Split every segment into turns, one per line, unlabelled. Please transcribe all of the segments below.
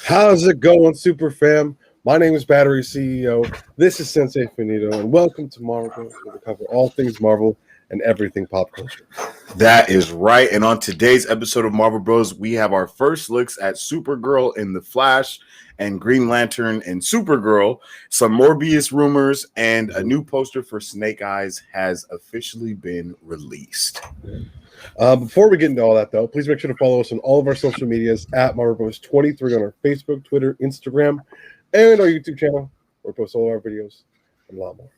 How's it going, Super Fam? My name is Battery CEO. This is Sensei Finito, and welcome to Marvel Bros, where we cover all things Marvel and everything pop culture.
That is right. And on today's episode of Marvel Bros, we have our first looks at Supergirl in The Flash and Green Lantern and Supergirl, some Morbius rumors, and a new poster for Snake Eyes has officially been released.
Before we get into all that, though, please make sure to follow us on all of our social medias at Marvel Bros 23 on our Facebook, Twitter, Instagram, and our YouTube channel, where we post all our videos and a lot more.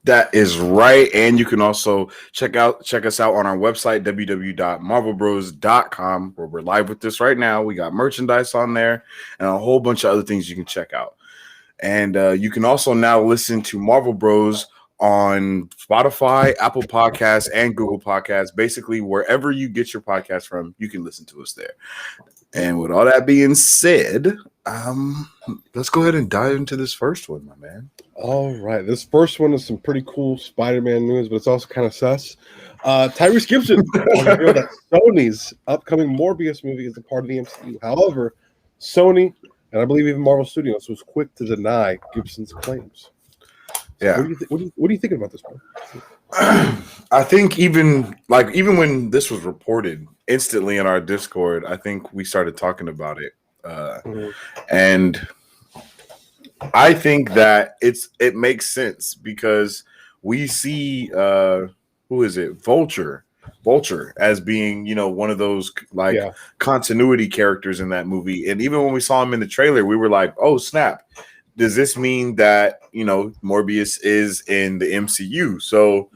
That is right. And you can also check us out on our website, www.marvelbros.com, where we're live with this right now. We got merchandise on there and a whole bunch of other things you can check out. And you can also now listen to Marvel Bros on Spotify, Apple Podcasts, and Google Podcasts. Basically, wherever you get your podcast from, you can listen to us there. And with all that being said, let's go ahead and dive into this first one, my man.
All right. This first one is some pretty cool Spider-Man news, but it's also kind of sus. Tyrese Gibson revealed that Sony's upcoming Morbius movie is a part of the MCU. However, Sony, and I believe even Marvel Studios, was quick to deny Gibson's claims. So
Yeah.
What are you thinking about this one?
I think even when this was reported instantly in our Discord, I think we started talking about it. And I think that it makes sense because we see who is it? Vulture as being, one of those continuity characters in that movie. And even when we saw him in the trailer, we were like, oh snap. Does this mean that, Morbius is in the MCU? So,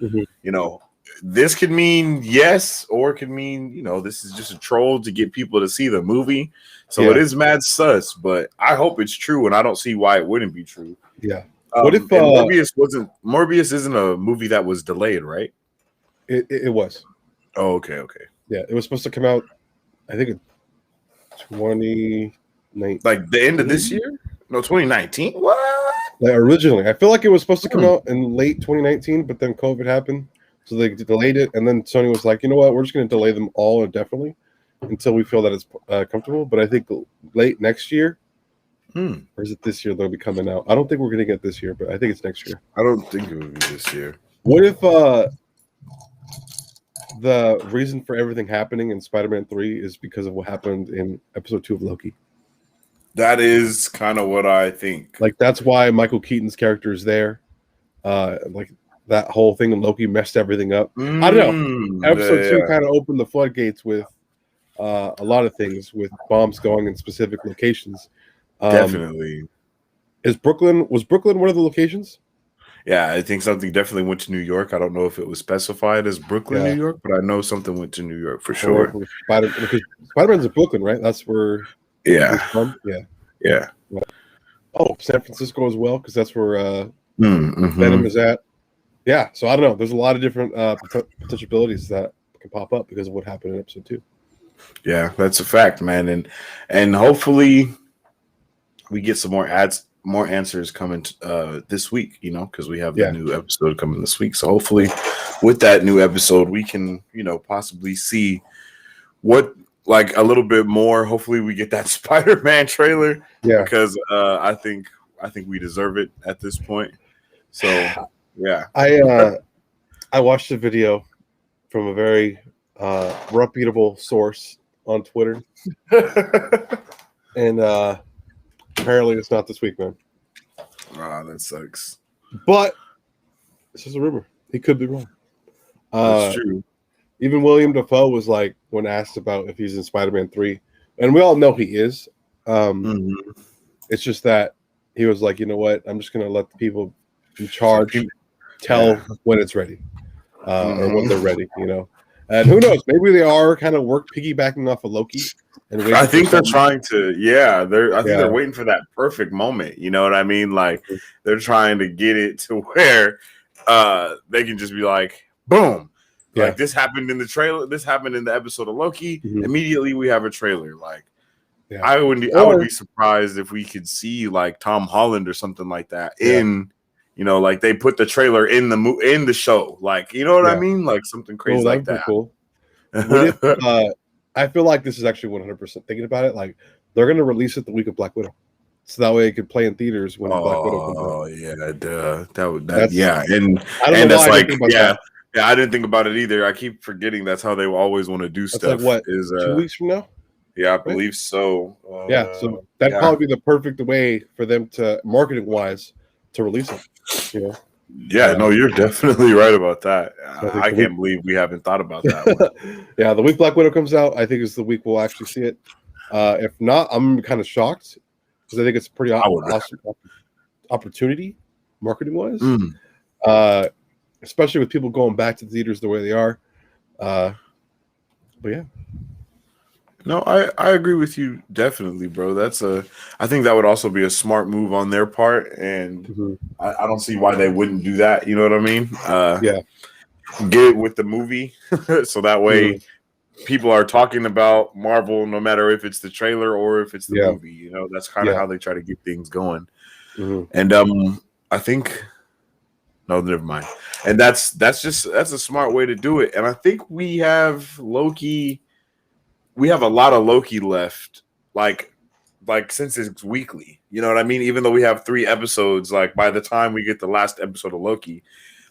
this could mean yes, or it could mean, this is just a troll to get people to see the movie. So it is mad sus, but I hope it's true, and I don't see why it wouldn't be true.
Yeah.
What if Morbius isn't a movie that was delayed, right?
It was.
Oh, okay.
Yeah, it was supposed to come out, I think, in 2019.
Like the end of this year? No, 2019. What?
Like originally, I feel like it was supposed to come out in late 2019, but then COVID happened, so they delayed it. And then Sony was like, you know what? We're just going to delay them all indefinitely until we feel that it's comfortable. But I think late next year, or is it this year? They'll be coming out. I don't think we're going to get this year, but I think it's next year.
I don't think it would be this year.
What if the reason for everything happening in Spider-Man 3 is because of what happened in episode 2 of Loki?
That is kind of what I think.
Like, that's why Michael Keaton's character is there. Like, that whole thing in Loki messed everything up. I don't know. Episode 2 kind of opened the floodgates with a lot of things, with bombs going in specific locations.
Definitely.
Was Brooklyn one of the locations?
Yeah, I think something definitely went to New York. I don't know if it was specified as Brooklyn, New York, but I know something went to New York for sure.
Because Spider-Man's in Brooklyn, right? That's where...
Yeah.
Oh, San Francisco as well, because that's where Venom is at. Yeah, so I don't know. There's a lot of different potential abilities that can pop up because of what happened in episode 2.
Yeah, that's a fact, man. And hopefully we get some more answers coming this week, because we have the new episode coming this week. So hopefully with that new episode, we can, possibly see what, like, a little bit more. Hopefully we get that Spider-Man trailer, because I think we deserve it at this point. So yeah,
I watched a video from a very reputable source on Twitter, and apparently it's not this week, man.
That sucks.
But it's just a rumor. He could be wrong.
That's true.
Even William Dafoe was like, when asked about if he's in Spider-Man 3, and we all know he is. It's just that he was like, you know what? I'm just going to let the people in charge tell when it's ready, or when they're ready, And who knows? Maybe they are kind of piggybacking off of Loki. And
I think they're trying to. Yeah, they're waiting for that perfect moment. You know what I mean? Like, they're trying to get it to where they can just be like, boom. Like, this happened in the trailer. This happened in the episode of Loki. Immediately, we have a trailer. Like, I would be surprised if we could see like Tom Holland or something like that in, like they put the trailer in the show. Like, you know what I mean? Like something crazy like that.
Cool. I feel like this is actually 100% thinking about it. Like, they're going to release it the week of Black Widow, so that way it could play in theaters when Black Widow comes out.
Oh yeah, duh. And
I don't know
that's
why
like
that.
Yeah, I didn't think about it either. I keep forgetting that's how they always want to do
That's
stuff.
like what, 2 weeks from now?
Yeah, I believe so.
So that'd probably be the perfect way for them to, marketing wise, to release it. You know?
Yeah, no, you're definitely right about that. I can't believe we haven't thought about that one.
Yeah, the week Black Widow comes out, I think is the week we'll actually see it. If not, I'm kind of shocked because I think it's a pretty awesome opportunity, marketing wise. Especially with people going back to theaters the way they are. But yeah.
No, I agree with you definitely, bro. I think that would also be a smart move on their part, and I don't see why they wouldn't do that. You know what I mean? Get it with the movie, so that way people are talking about Marvel, no matter if it's the trailer or if it's the movie. You know, that's kind of how they try to get things going. And I think. No, never mind. And that's a smart way to do it. And I think we have Loki. We have a lot of Loki left, like since it's weekly. You know what I mean? Even though we have 3 episodes, like by the time we get the last episode of Loki,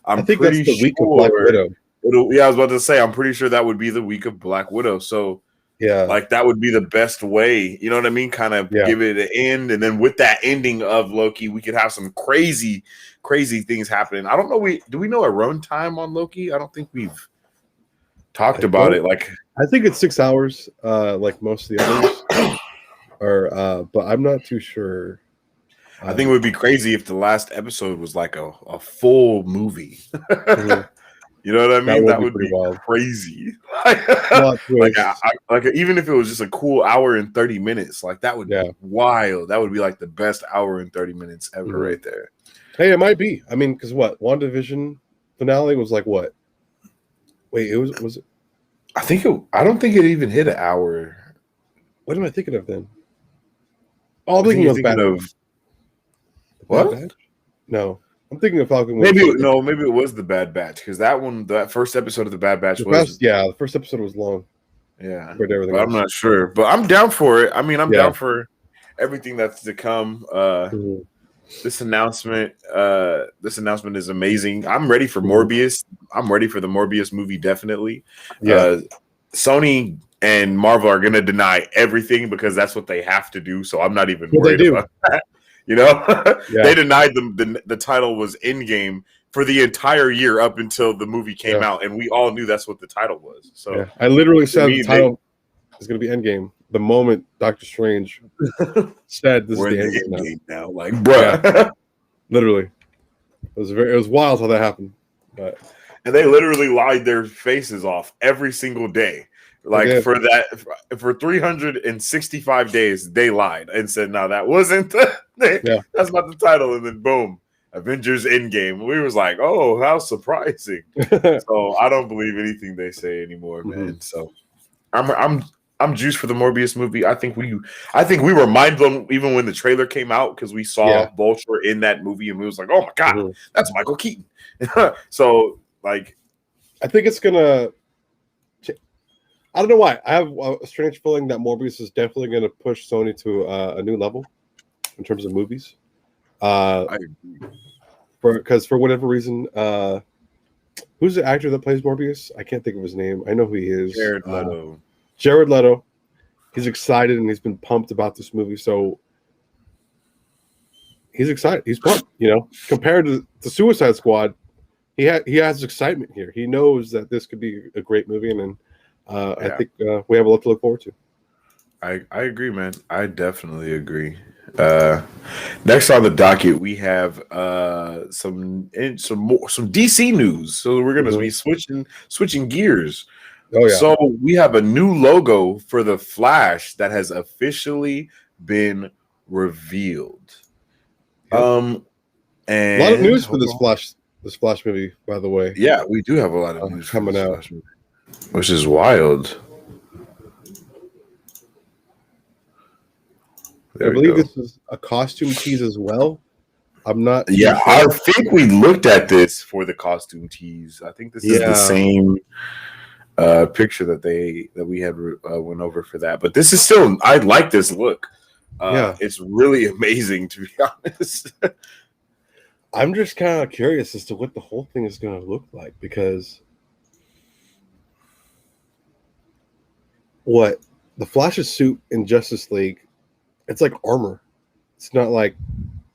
I think that's the week of Black Widow. I was about to say, I'm pretty sure that would be the week of Black Widow. So like that would be the best way. You know what I mean? Kind of give it an end, and then with that ending of Loki, we could have some crazy things happening. I don't know. Do we know a run time on Loki? I don't think we've talked about it. Like,
I think it's 6 hours, like most of the others, but I'm not too sure.
I think it would be crazy if the last episode was like a full movie. You know what I mean? That would be crazy. Like even if it was just a cool hour and 30 minutes, like that would be wild. That would be like the best hour and 30 minutes ever right there.
Hey, it might be. I mean, because WandaVision finale was like what? Wait, was it?
I don't think it even hit an hour.
What am I thinking of then? Oh, I'm thinking of
what?
Bad Batch? No. I'm thinking of Falcon.
Maybe it was the Bad Batch, because that first episode of the Bad Batch
the first episode was long.
Yeah, but I'm not sure. But I'm down for it. I mean, I'm down for everything that's to come. This announcement is amazing. I'm ready for Morbius. I'm ready for the Morbius movie, definitely. Sony and Marvel are gonna deny everything because that's what they have to do. So I'm not even worried about that. You know, they denied them. The title was Endgame for the entire year up until the movie came out, and we all knew that's what the title was. So
I literally said the title is going to be Endgame the moment Doctor Strange said this is the Endgame
now. Like, bruh,
literally, it was wild how that happened.
And they literally lied their faces off every single day. Like for 365 days, they lied and said, "No, that wasn't. That's not the title." And then boom, Avengers Endgame. We was like, "Oh, how surprising!" So I don't believe anything they say anymore, man. So I'm juiced for the Morbius movie. I think we were mind blown even when the trailer came out because we saw Vulture in that movie and we was like, "Oh my god, that's Michael Keaton." So like,
I think it's gonna. I don't know why. I have a strange feeling that Morbius is definitely going to push Sony to a new level in terms of movies. I agree. Because for whatever reason, who's the actor that plays Morbius? I can't think of his name. I know who he is.
Jared Leto.
Jared Leto. He's excited and he's been pumped about this movie. So he's excited. He's pumped. You know, compared to the Suicide Squad, he has excitement here. He knows that this could be a great movie, and then. I think we have a lot to look forward to.
I agree, man. I definitely agree. Next on the docket, we have some DC news. So we're gonna be switching gears. Oh yeah. So we have a new logo for the Flash that has officially been revealed.
And a lot of news for this Flash movie, by the way.
Yeah, we do have a lot of news
coming out.
Which is wild.
I believe this is a costume tease as well. I'm not.
Yeah, sure. I think we looked at this for the costume tease. I think this is the same. picture that we had went over for that. But this is still, I like this look. It's really amazing, to be honest.
I'm just kind of curious as to what the whole thing is going to look like, because what the Flash's suit in Justice League, it's like armor. It's not like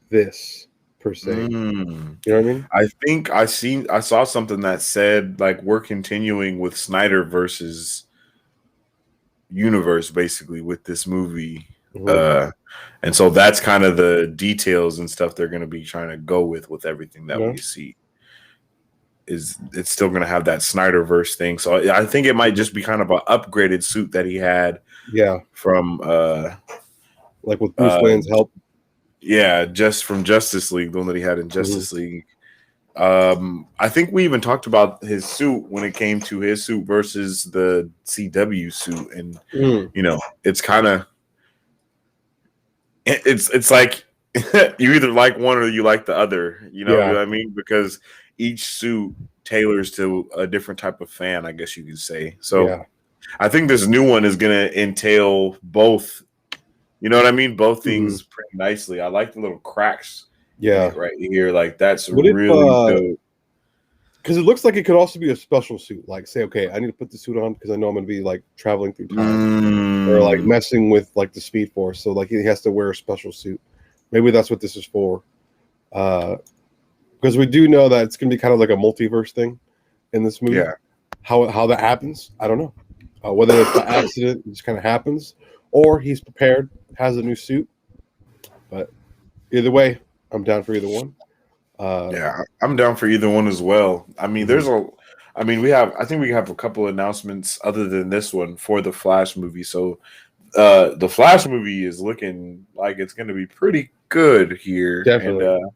this per se. You know what I mean?
I think I saw something that said like we're continuing with Snyder versus universe basically with this movie. And so that's kind of the details and stuff they're going to be trying to go with everything that we see. Is it's still going to have that Snyderverse thing. So I think it might just be kind of an upgraded suit that he had.
Yeah.
From
like with Bruce Wayne's help.
Yeah, just from Justice League, the one that he had in Justice League. I think we even talked about his suit when it came to his suit versus the CW suit. And you know, it's kind of it's like you either like one or you like the other, you know what I mean? Because each suit tailors to a different type of fan, I guess you could say. So I think this new one is going to entail both, you know what I mean? Both things pretty nicely. I like the little cracks right here. Like that's really dope.
Because it looks like it could also be a special suit. Like say, okay, I need to put the suit on because I know I'm going to be like traveling through time or like messing with like the Speed Force. So like he has to wear a special suit. Maybe that's what this is for. Because we do know that it's going to be kind of like a multiverse thing in this movie. Yeah. How that happens, I don't know. Whether it's by accident, it just kind of happens, or he's prepared, has a new suit. But either way, I'm down for either one.
I'm down for either one as well. I mean, I think we have a couple announcements other than this one for the Flash movie. So the Flash movie is looking like it's going to be pretty good here.
Definitely.
And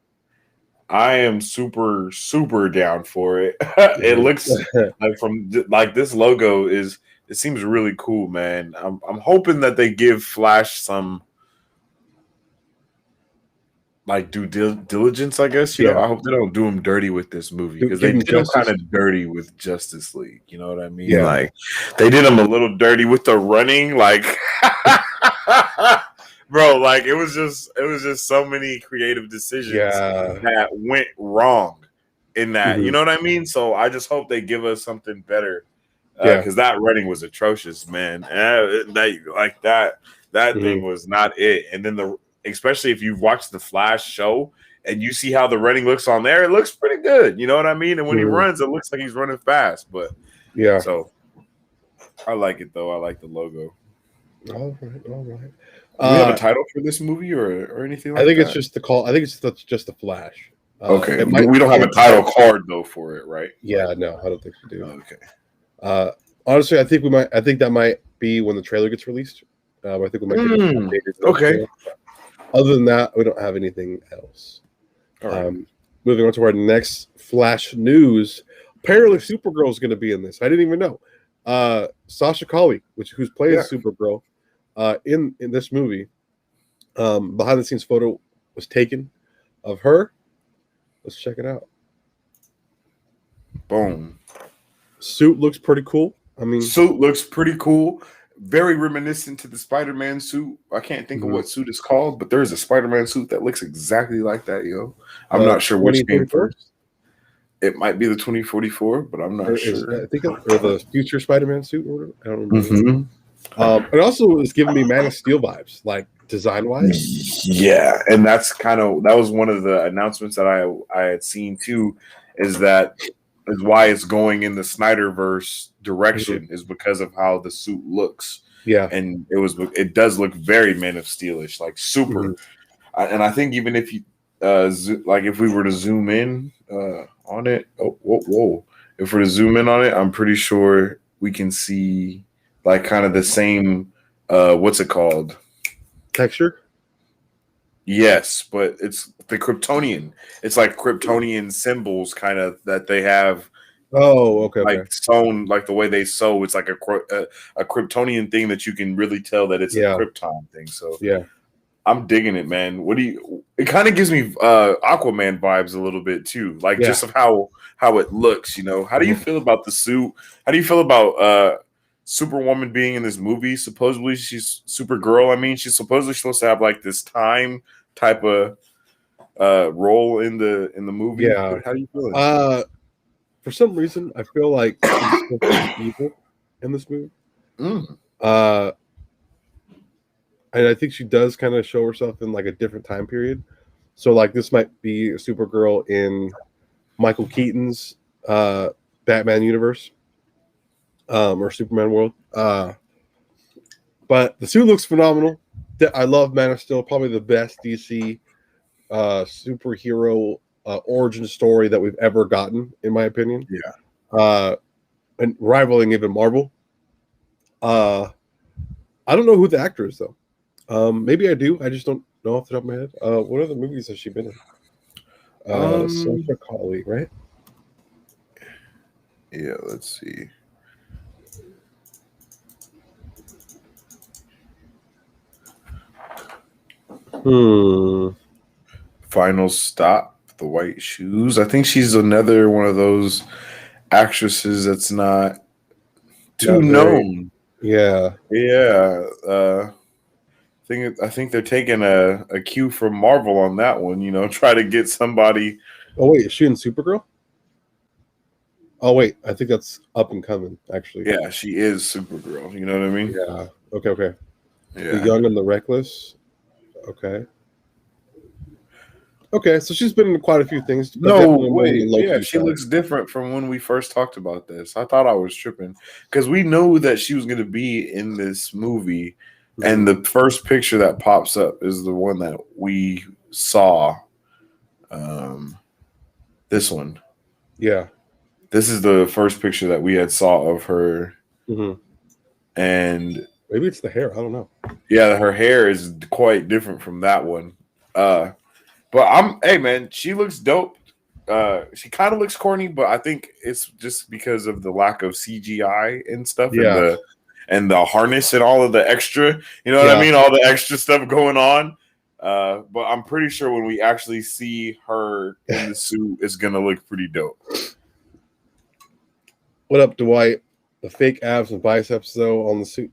I am super, super down for it. It looks like like this logo it seems really cool, man. I'm hoping that they give Flash some like due diligence, I guess. You know, I hope they don't do him dirty with this movie because they did him kind of dirty with Justice League. You know what I mean?
Yeah.
Like they did him a little dirty with the running, like. Bro, like it was just so many creative decisions that went wrong in that. You know what I mean? So I just hope they give us something better. Because that running was atrocious, man. That thing was not it. And then especially if you've watched the Flash show and you see how the running looks on there, it looks pretty good. You know what I mean? And when he runs, it looks like he's running fast. But so I like it though. I like the logo.
All right.
Do we have a title for this movie or anything like that?
I think it's just the call. I think it's just the Flash.
Okay. We don't have a title card though for it, right?
Yeah, no, I don't think we do.
Okay.
Honestly, I think that might be when the trailer gets released. I think we might get
okay.
Other than that, we don't have anything else.
All right.
Moving on to our next Flash news. Apparently, Supergirl is going to be in this. I didn't even know. Sasha Calle, who's playing Supergirl in this movie, behind the scenes photo was taken of her. Let's check it out.
Boom.
Suit looks pretty cool.
Suit looks pretty cool. Very reminiscent to the Spider-Man suit. I can't think of what suit it's called, but there's a Spider-Man suit that looks exactly like that, yo. I'm not sure which came first. It might be the 2044, but I'm not sure.
I think or the future Spider-Man suit or whatever. I don't remember. It also is giving me Man of Steel vibes, like design-wise.
Yeah, and that was one of the announcements that I had seen too, is why it's going in the Snyderverse direction is because of how the suit looks.
Yeah,
and it does look very Man of Steel-ish, like super. And I think even if you if we were to zoom in on it, if we're to zoom in on it, I'm pretty sure we can see like kind of the same what's it called?
Texture?
Yes, but it's the Kryptonian. It's like Kryptonian symbols kind of that they have.
Oh, okay.
Like sewn, like the way they sew. It's like a Kryptonian thing that you can really tell that it's a Krypton thing. So I'm digging it, man. It kind of gives me Aquaman vibes a little bit too, like just of how it looks, you know. How do you feel about the suit? How do you feel about Superwoman being in this movie? Supposedly she's Supergirl. I mean, she's supposedly supposed to have like this time type of role in the movie.
Yeah.
But how do you feel?
For some reason, I feel like she's supposed to be evil in this movie. And I think she does kind of show herself in like a different time period. So like this might be Supergirl in Michael Keaton's Batman universe, or Superman world. But the suit looks phenomenal. I love Man of Steel, probably the best DC superhero origin story that we've ever gotten, in my opinion.
Yeah.
And rivaling even Marvel. I don't know who the actor is though. Maybe I do. I just don't know off the top of my head. What other movies has she been in? Sasha Calle, right?
Yeah, let's see. Final Stop, The White Shoes. I think she's another one of those actresses that's not too known.
Yeah.
I think they're taking a cue from Marvel on that one. You know, try to get somebody.
Oh wait, is she in Supergirl? Oh wait, I think that's up and coming. Actually,
yeah, she is Supergirl. You know what I mean?
Yeah. Okay.
Yeah.
The Young and the Reckless. Okay, so she's been in quite a few things.
No, wait, yeah, she looks different from when we first talked about this. I thought I was tripping because we know that she was going to be in this movie, and the first picture that pops up is the one that we saw. This one.
Yeah.
This is the first picture that we had saw of her, and
maybe it's the hair. I don't know.
Yeah, her hair is quite different from that one. But hey man, she looks dope. She kind of looks corny, but I think it's just because of the lack of CGI and stuff, and the harness and all of the extra. You know what I mean? All the extra stuff going on. But I'm pretty sure when we actually see her in the suit, it's gonna look pretty dope.
What up, Dwight? The fake abs and biceps though on the suit.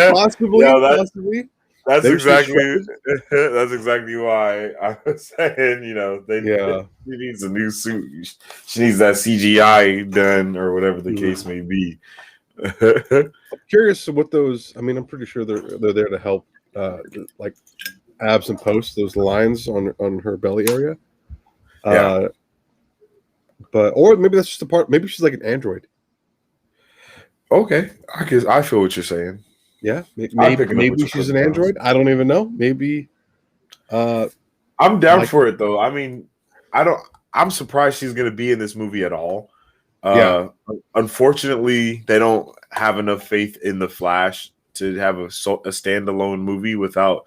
Possibly.
That's exactly why I was saying, you know, she needs a new suit. She needs that CGI done or whatever the case may be.
I'm curious what those. I mean, I'm pretty sure they're there to help, like abs and post those lines on her belly area. Or maybe that's just a part. Maybe she's like an android.
Okay, I feel what you're saying.
Yeah, maybe she's an android. I don't even know. Maybe.
I'm down for it though. I mean, I'm surprised she's going to be in this movie at all. Unfortunately, they don't have enough faith in the Flash to have a standalone movie without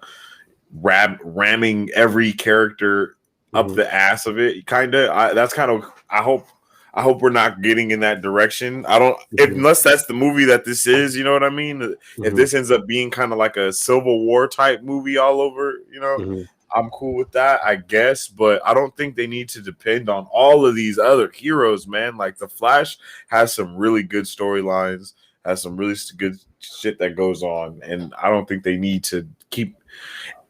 ramming every character up the ass of it. I hope we're not getting in that direction. Unless that's the movie that this is, you know what I mean? If this ends up being kind of like a Civil War type movie all over, you know, I'm cool with that, I guess. But I don't think they need to depend on all of these other heroes, man. Like the Flash has some really good storylines, has some really good shit that goes on. And I don't think they need to keep...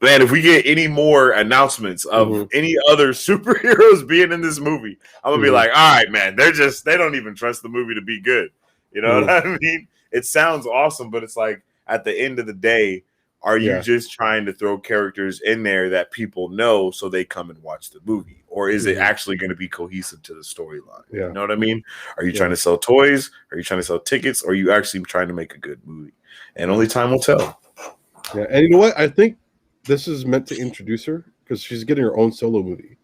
Man, if we get any more announcements of any other superheroes being in this movie, I'm gonna be like, all right, man, they don't even trust the movie to be good. You know what I mean? It sounds awesome, but it's like at the end of the day, are you just trying to throw characters in there that people know so they come and watch the movie? Or is it actually going to be cohesive to the storyline? You know what I mean? Are you trying to sell toys? Are you trying to sell tickets? Or are you actually trying to make a good movie? And only time will tell.
Yeah, and you know what? I think this is meant to introduce her because she's getting her own solo movie.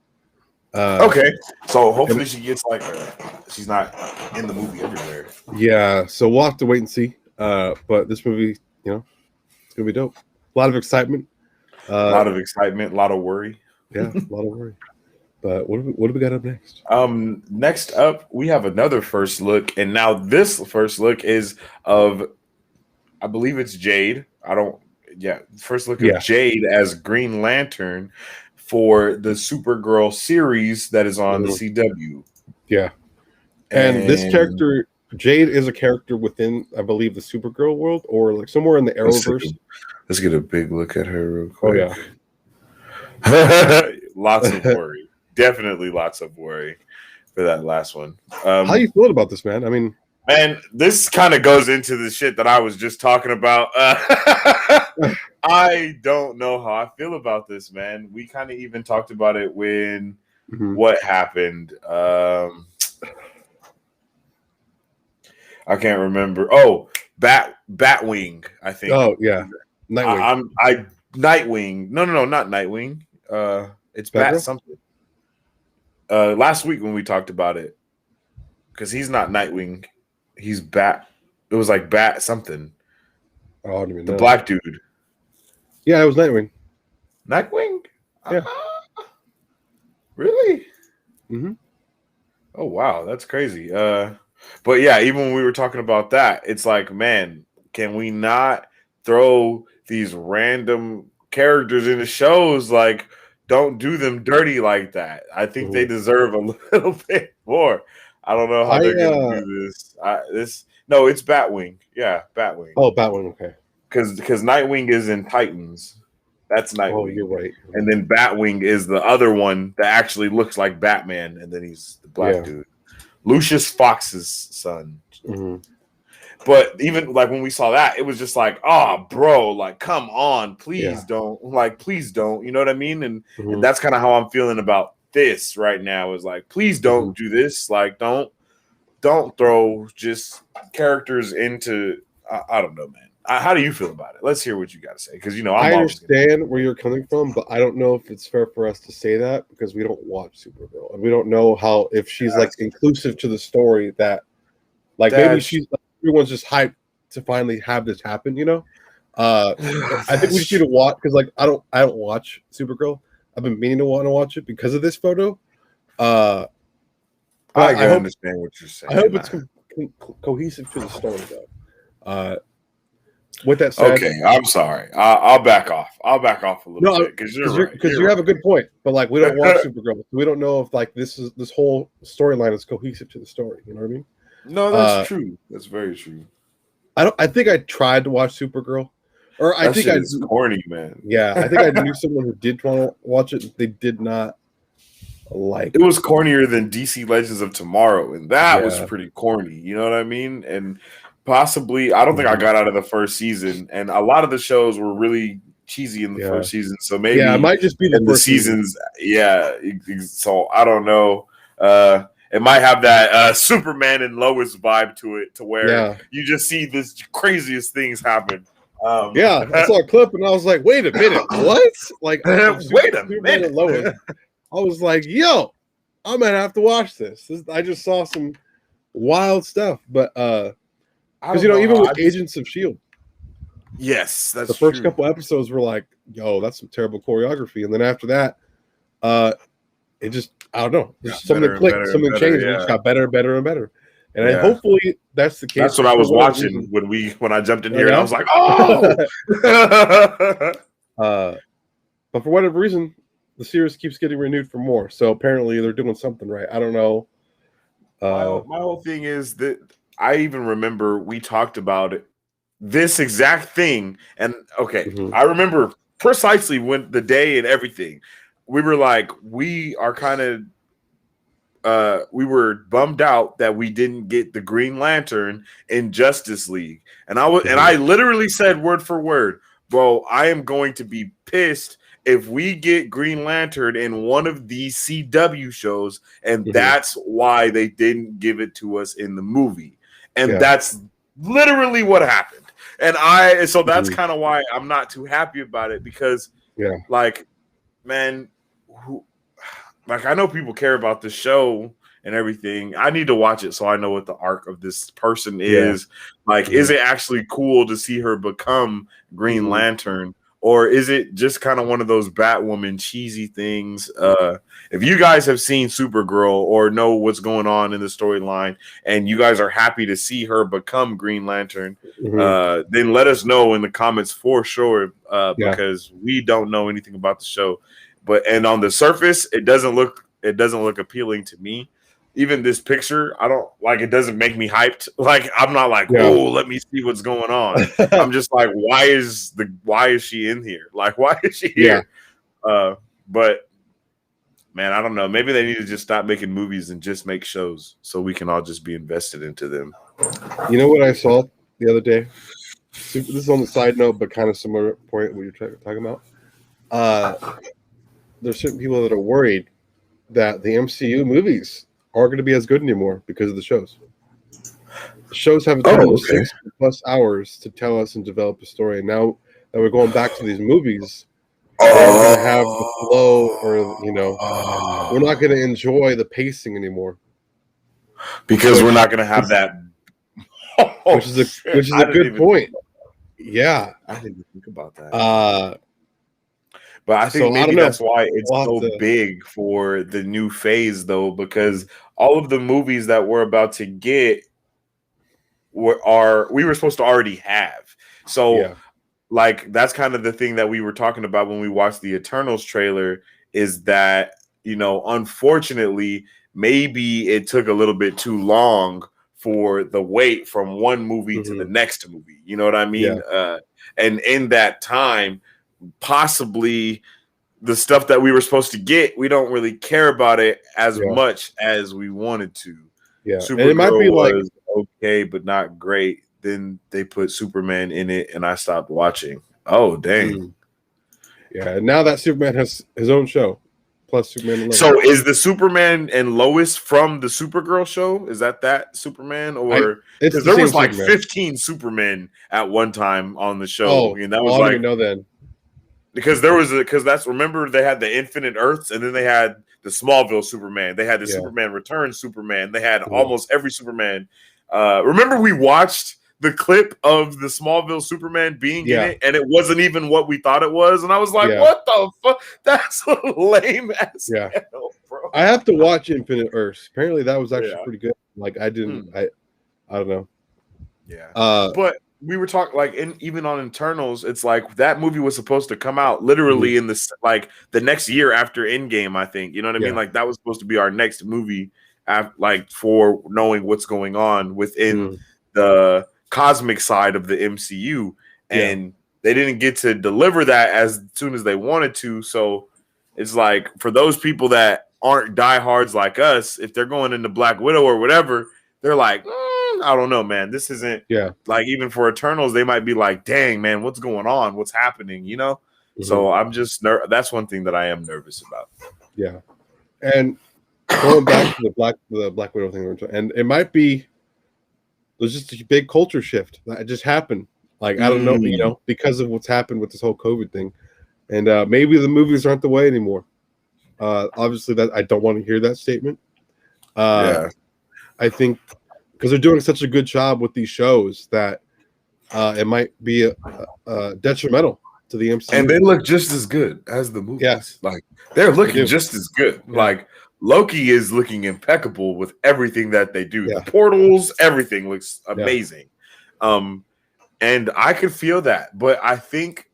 Okay, so hopefully she gets she's not in the movie everywhere.
Yeah, so we'll have to wait and see. But this movie, you know, it's gonna be dope. A lot of excitement.
A lot of excitement. A lot of worry.
Yeah, a lot of worry. But what do we got up next?
Next up, we have another first look, and now this first look is of, I believe it's Jade. first look of Jade as Green Lantern for the Supergirl series that is on the CW.
Yeah. And this character, Jade, is a character within, I believe, the Supergirl world, or like somewhere in the Arrowverse.
Let's get a big look at her real quick.
Oh, yeah.
Lots of worry. Definitely lots of worry for that last one.
How you feeling about this, man? I mean,
this kind of goes into the shit that I was just talking about. I don't know how I feel about this, man. We kind of even talked about it when what happened. I can't remember. Oh, Batwing, I think.
Oh, yeah. Nightwing.
Nightwing. No, not Nightwing. It's Bat something. Last week when we talked about it, because he's not Nightwing, he's Bat. It was like Bat something.
Oh, I don't even know.
The black dude.
Yeah, it was Nightwing.
Nightwing?
Yeah.
Really?
Mm-hmm.
Oh, wow. That's crazy. But yeah, even when we were talking about that, it's like, man, can we not throw these random characters into shows? Like, don't do them dirty like that. I think they deserve a little bit more. I don't know how they're going to do this. No, it's Batwing. Yeah, Batwing.
Oh, Batwing. Okay.
Because Nightwing is in Titans. That's Nightwing. Oh,
you're right.
And then Batwing is the other one that actually looks like Batman, and then he's the black dude. Lucius Fox's son.
Mm-hmm.
But even like when we saw that, it was just like, oh, bro, like, come on, please don't. Like, please don't. You know what I mean? And that's kind of how I'm feeling about this right now is like, please don't do this. Like, don't throw just characters into, I don't know, man. How do you feel about it? Let's hear what you got to say. Because, you know,
I understand where you're coming from, but I don't know if it's fair for us to say that because we don't watch Supergirl. And we don't know if she's like inclusive to the story that, like, maybe she's like, everyone's just hyped to finally have this happen, you know? I think we just need to watch because, like, I don't watch Supergirl. I've been meaning to want to watch it because of this photo. I
understand what you're saying.
I hope it's cohesive to the story, though. With that said,
okay, I'm sorry. I'll back off. I'll back off a little bit because
you have a good point. But like, we don't watch Supergirl. So we don't know if like this whole storyline is cohesive to the story. You know what I mean?
No, that's true. That's very true.
I think I tried to watch Supergirl, or I think
it's corny, man.
Yeah, I think I knew someone who did want to watch it. They did not like.
It was cornier than DC Legends of Tomorrow, and that was pretty corny. You know what I mean? And possibly, I don't think I got out of the first season, and a lot of the shows were really cheesy in the first season. So maybe
it might just be the first
seasons. Yeah, so I don't know. It might have that Superman and Lois vibe to it, to where you just see this craziest things happen.
I saw a clip and I was like, "Wait a minute, what?" Like,
wait a minute,
Lois. I was like, "Yo, I'm gonna have to watch this." I just saw some wild stuff, but because even with Agents of S.H.I.E.L.D.,
yes, that's
the first couple episodes were like, "Yo, that's some terrible choreography," and then after that, it just I don't know, something clicked, something changed, and it just got better and better and better. And hopefully that's the case.
That's what I was watching when I jumped in here, and I was like,
"Oh!" But for whatever reason, the series keeps getting renewed for more. So apparently they're doing something right. I don't know.
My whole thing is that I even remember we talked about it, this exact thing. And I remember precisely when the day and everything, we were like, we are kind of, we were bummed out that we didn't get the Green Lantern in Justice League. And I literally said word for word, bro, I am going to be pissed if we get Green Lantern in one of these CW shows, and that's why they didn't give it to us in the movie. And that's literally what happened. And so that's kind of why I'm not too happy about it, because like, man, I know people care about the show and everything. I need to watch it so I know what the arc of this person is. Like, is it actually cool to see her become Green Lantern, or is it just kind of one of those Batwoman cheesy things? If you guys have seen Supergirl or know what's going on in the storyline, and you guys are happy to see her become Green Lantern, then let us know in the comments for sure, because we don't know anything about the show. And on the surface, it doesn't look appealing to me. Even this picture, I don't like. It doesn't make me hyped. Like, I'm not like, oh, let me see what's going on. I'm just like, why is she in here? Like, why is she here? But man, I don't know. Maybe they need to just stop making movies and just make shows so we can all just be invested into them.
You know what I saw the other day? This is on the side note, but kind of similar point what you're talking about. There's certain people that are worried that the MCU movies aren't going to be as good anymore because of the shows. The shows have a total of 6+ hours to tell us and develop a story. And now that we're going back to these movies, we're not going to have the flow, or we're not going to enjoy the pacing anymore
because we're not going to have that.
Which is a good point. Yeah,
I didn't even think about that. But I think maybe that's why it's so big for the new phase, though, because all of the movies that we're about to get we were supposed to already have. So, like, that's kind of the thing that we were talking about when we watched the Eternals trailer, is that, unfortunately, maybe it took a little bit too long for the wait from one movie to the next movie. You know what I mean? Yeah. And in that time, possibly the stuff that we were supposed to get, we don't really care about it as much as we wanted to.
Yeah,
Supergirl,
and it might be like
okay, but not great. Then they put Superman in it, and I stopped watching. Oh, dang!
Yeah, and now that Superman has his own show, plus Superman and Lois.
So is the Superman and Lois from the Supergirl show? Is that Superman, or because there was like Superman. 15 Supermen at one time on the show?
Oh, and that was I didn't know then.
Because remember they had the Infinite Earths, and then they had the Smallville Superman. They had the Superman Returns Superman. They had almost every Superman. Remember we watched the clip of the Smallville Superman being in it, and it wasn't even what we thought it was. And I was like, what the fuck? That's lame as hell, bro.
I have to watch Infinite Earths. Apparently that was actually pretty good. Like I didn't I don't know.
Yeah. But we were talking even on Eternals, it's like that movie was supposed to come out literally in the next year after Endgame, I think. You know what I mean? Like that was supposed to be our next movie for knowing what's going on within the cosmic side of the MCU, and they didn't get to deliver that as soon as they wanted to. So it's like, for those people that aren't diehards like us, if they're going into Black Widow or whatever, they're like, I don't know, man. This isn't like, even for Eternals, they might be like, dang, man, what's going on? What's happening? So I'm just that's one thing that I am nervous about.
Yeah, and going back to the Black Widow thing, and it might be there's just a big culture shift that just happened. Like I don't know, because of what's happened with this whole COVID thing, and maybe the movies aren't the way anymore. Obviously, that I don't want to hear that statement. I think because they're doing such a good job with these shows that it might be detrimental to the MCU.
And they look just as good as the movies.
Yes.
Like they're looking just as good. Yeah. Like Loki is looking impeccable with everything that they do. Yeah. The portals, everything looks amazing. And I could feel that. But I think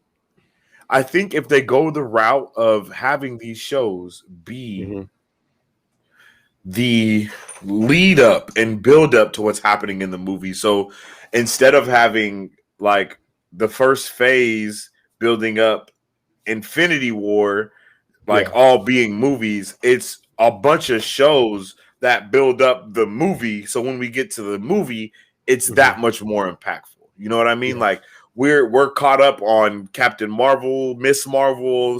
if they go the route of having these shows be the lead up and build up to what's happening in the movie. So instead of having like the first phase building up Infinity War, all being movies, it's a bunch of shows that build up the movie. So when we get to the movie, it's that much more impactful. You know what I mean? Yeah. Like we're caught up on Captain Marvel, Miss Marvel.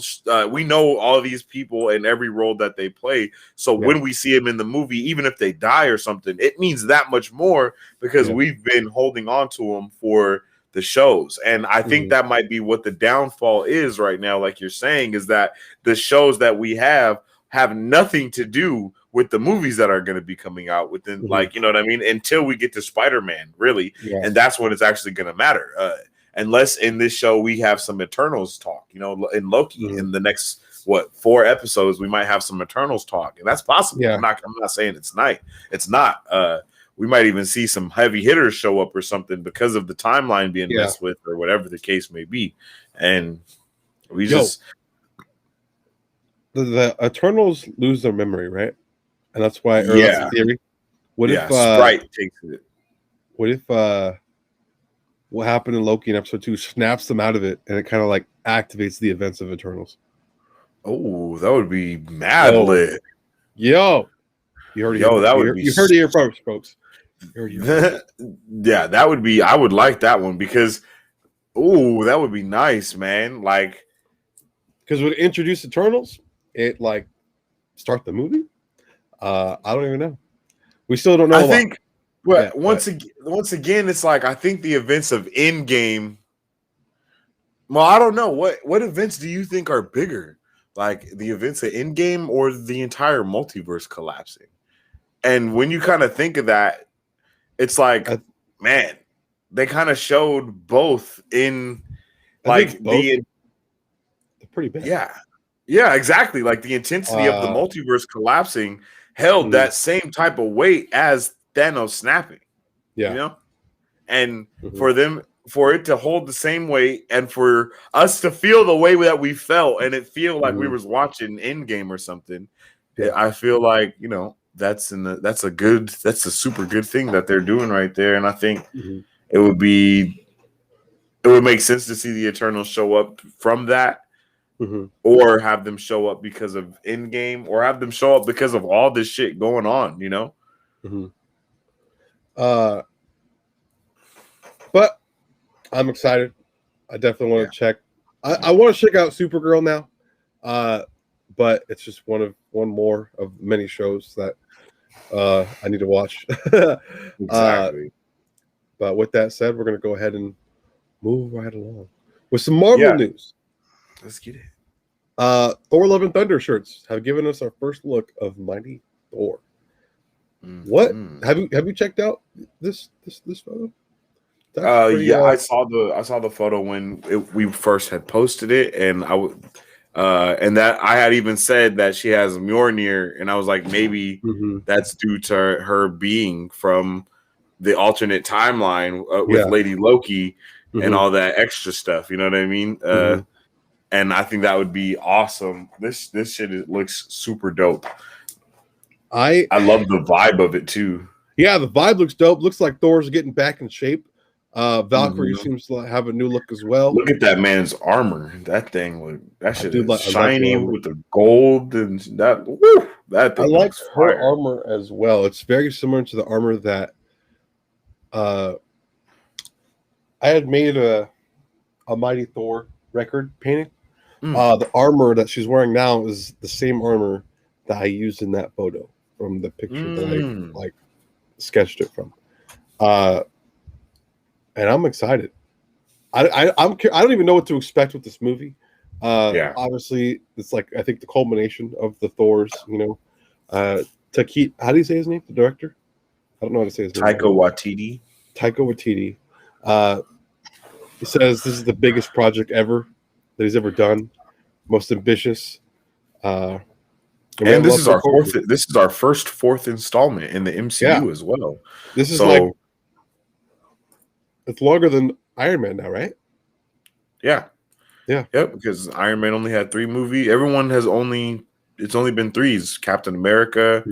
We know all these people and every role that they play. So when we see them in the movie, even if they die or something, it means that much more because we've been holding on to them for the shows. And I think that might be what the downfall is right now. Like you're saying, is that the shows that we have nothing to do with the movies that are going to be coming out within, like, you know what I mean? Until we get to Spider-Man, really. Yeah. And that's when it's actually going to matter. unless in this show we have some Eternals talk. You know, in Loki, in the next 4 episodes, we might have some Eternals talk, and that's possible.
Yeah.
I'm not saying it's not. We might even see some heavy hitters show up or something because of the timeline being messed with, or whatever the case may be. And we just
the Eternals lose their memory, right? And that's why that's the theory. What if
Sprite takes it?
What if what happened in Loki in episode 2 snaps them out of it, and it kind of like activates the events of Eternals?
Oh, that would be mad lit.
You heard it here first, folks.
Yeah, that would be. I would like that one because, that would be nice, man. Like,
because when it introduced Eternals, it like start the movie. I don't even know. We still don't know.
I think. Well, once again, it's like I think the events of Endgame. Well, I don't know what events do you think are bigger, like the events of Endgame or the entire multiverse collapsing? And when you kind of think of that. It's like, man, they kind of showed both in like
they're pretty bad.
Yeah, exactly. Like the intensity of the multiverse collapsing held that same type of weight as Thanos snapping.
Yeah,
you know, and for it to hold the same weight, and for us to feel the way that we felt, and it feel like we was watching Endgame or something. Yeah. I feel like that's a super good thing that they're doing right there, and I think it would make sense to see the Eternals show up from that, or have them show up because of Endgame, or have them show up because of all this shit going on,
But I'm excited. I definitely want to check. I want to check out Supergirl now, but it's just one more of many shows that. I need to watch.
Exactly.
But with that said, we're going to go ahead and move right along with some Marvel news.
Let's get it.
Thor: Love and Thunder shirts have given us our first look of Mighty Thor. What have you checked out this photo?
I saw the photo when we first had posted it, and and that I had even said that she has Mjolnir, and I was like, maybe that's due to her being from the alternate timeline with Lady Loki and all that extra stuff. You know what I mean? And I think that would be awesome. This shit looks super dope. I love the vibe of it too.
Yeah, the vibe looks dope. Looks like Thor's getting back in shape. Valkyrie seems to have a new look as well.
Look at that man's armor. That shit is shiny with the gold and that. Woo, that thing.
I like her armor as well. It's very similar to the armor that I had made a Mighty Thor record painting. The armor that she's wearing now is the same armor that I used in that photo from the picture that I sketched it from. And I'm excited. I don't even know what to expect with this movie. Obviously, it's like I think the culmination of the Thors. Taika, how do you say his name? The director? I don't know how to say his name.
Taika
Waititi. He says this is the biggest project ever that he's ever done, most ambitious.
And this is our fourth. This is our fourth installment in the MCU as well.
This is like. It's longer than Iron Man now, right?
Yeah. Yep, because Iron Man only had 3 movies. Everyone has it's only been 3s. Captain America.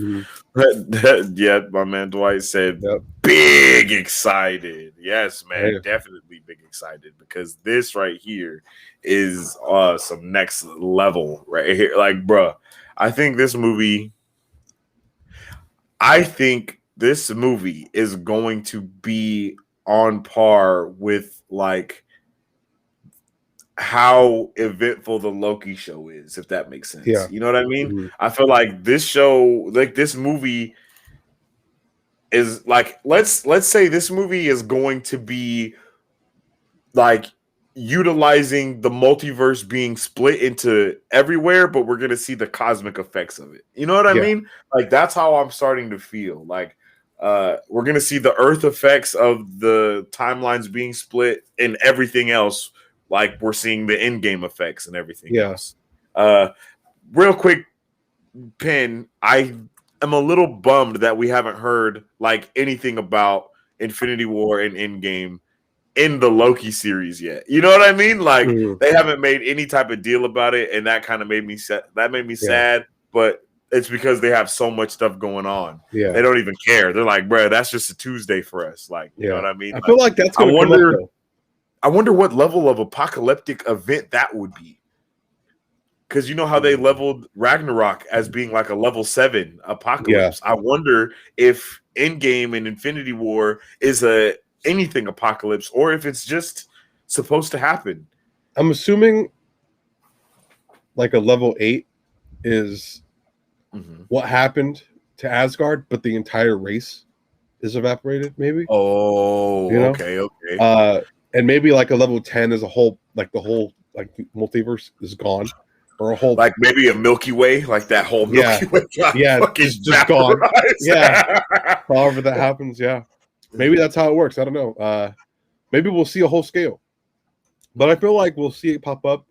My man Dwight said big excited. Yes, man, definitely big excited, because this right here is some next level right here. Like, bruh, I think this movie is going to be on par with like how eventful the Loki show is, if that makes sense. You know what I mean? I feel like this movie is like, let's say this movie is going to be like utilizing the multiverse being split into everywhere, but we're gonna see the cosmic effects of it. You know what I mean? Like, that's how I'm starting to feel. Like We're gonna see the Earth effects of the timelines being split and everything else. Like we're seeing the Endgame effects and everything else. Real quick, Pin, I am a little bummed that we haven't heard like anything about Infinity War and Endgame in the Loki series yet. You know what I mean? Like they haven't made any type of deal about it, and that kind of made me sad. That made me sad, but it's because they have so much stuff going on.
Yeah,
they don't even care. They're like, bro, that's just a Tuesday for us. Like, you know what I mean?
I feel like that's.
I wonder what level of apocalyptic event that would be. Because you know how they leveled Ragnarok as being like a level 7 apocalypse. I wonder if Endgame and Infinity War is a anything apocalypse or if it's just supposed to happen.
I'm assuming like a level 8 is what happened to Asgard, but the entire race is evaporated, maybe.
Oh, you know? Okay.
And maybe like a level 10 is a whole, like the whole like multiverse is gone. Or a whole,
like maybe a Milky Way, like that whole Milky Way.
Just gone. Yeah. However that happens, maybe that's how it works. I don't know. Maybe we'll see a whole scale, but I feel like we'll see it pop up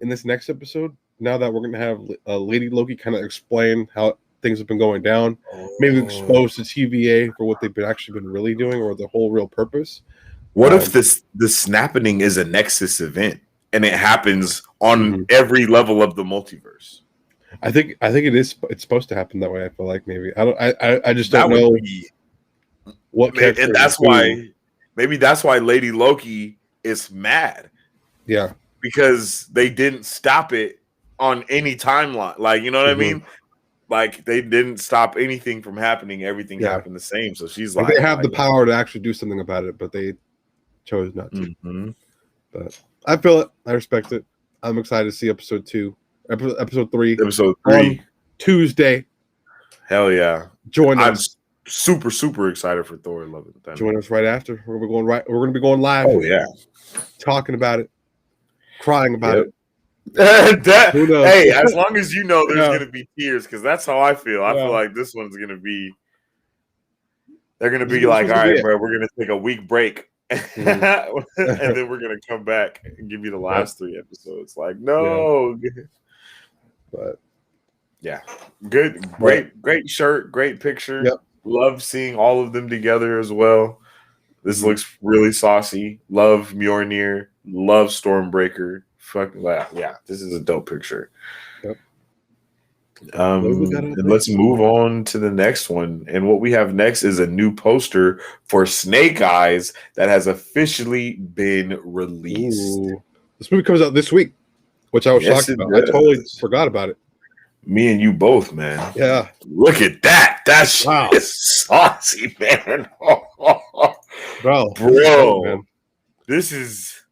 in this next episode. Now that we're gonna have Lady Loki kind of explain how things have been going down, maybe expose the TVA for what they've actually been really doing or the whole real purpose.
What if the snapping is a Nexus event? And it happens on every level of the multiverse.
I think it is. It's supposed to happen that way. I feel like maybe I just don't know what character.
And that's why maybe that's why Lady Loki is mad.
Yeah,
because they didn't stop it on any timeline. Like you know what I mean? Like they didn't stop anything from happening. Everything happened the same. So she's like,
they have the power to actually do something about it, but they chose not to. But I feel it. I respect it. I'm excited to see episode 3 on Tuesday.
Hell yeah!
Join us.
I'm super excited for Thor: Love and Thunder.
Join us right after. We're going to be going live.
Oh yeah,
talking about it, crying about it.
Hey, as long as you know there's going to be tears, because that's how I feel. I feel like this one's going to be. They're going to be like, all right, bro, we're going to take a week break. And then we're gonna come back and give you the last 3 episodes. Like, no, but great shirt, great picture. Love seeing all of them together as well. This looks really saucy. Love Mjolnir. Love Stormbreaker. Fuck that. Yeah, this is a dope picture. And let's move on to the next one. And what we have next is a new poster for Snake Eyes that has officially been released.
Ooh. This movie comes out this week, which I was shocked about. I totally forgot about it.
Me and you both, man.
Yeah.
Look at that. That's saucy, man.
Bro.
Man. This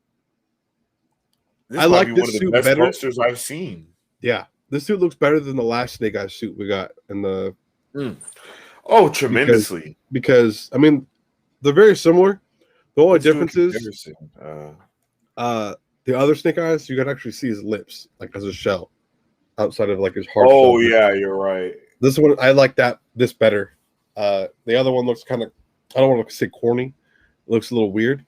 I like this
one of the
suit
best
better.
posters I've seen.
Yeah. This suit looks better than the last Snake Eyes suit we got in the.
Oh, tremendously!
Because I mean, they're very similar. The only difference is, the other Snake Eyes you can actually see his lips, like as a shell, outside of like his heart.
Oh yeah, you're right.
This one I like this better. The other one looks kind of, I don't want to say corny. It looks a little weird,